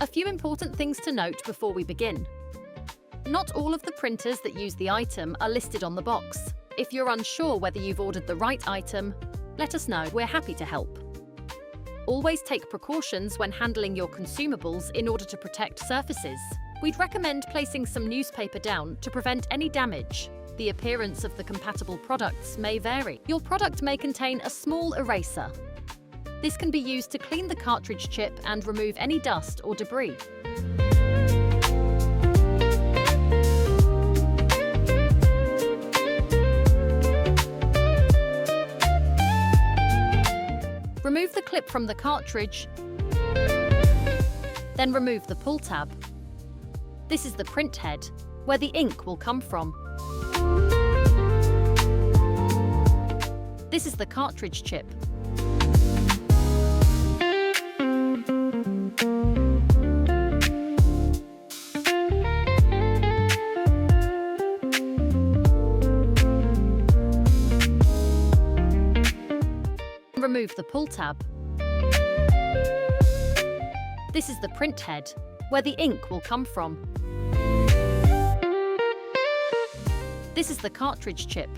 A few important things to note before we begin. Not all of the printers that use the item are listed on the box. If you're unsure whether you've ordered the right item, let us know. We're happy to help. Always take precautions when handling your consumables in order to protect surfaces. We'd recommend placing some newspaper down to prevent any damage. The appearance of the compatible products may vary. Your product may contain a small eraser. This can be used to clean the cartridge chip and remove any dust or debris. Remove the clip from the cartridge, then remove the pull tab. This is the print head, where the ink will come from. This is the cartridge chip. Remove the pull tab. This is the print head, where the ink will come from. This is the cartridge chip.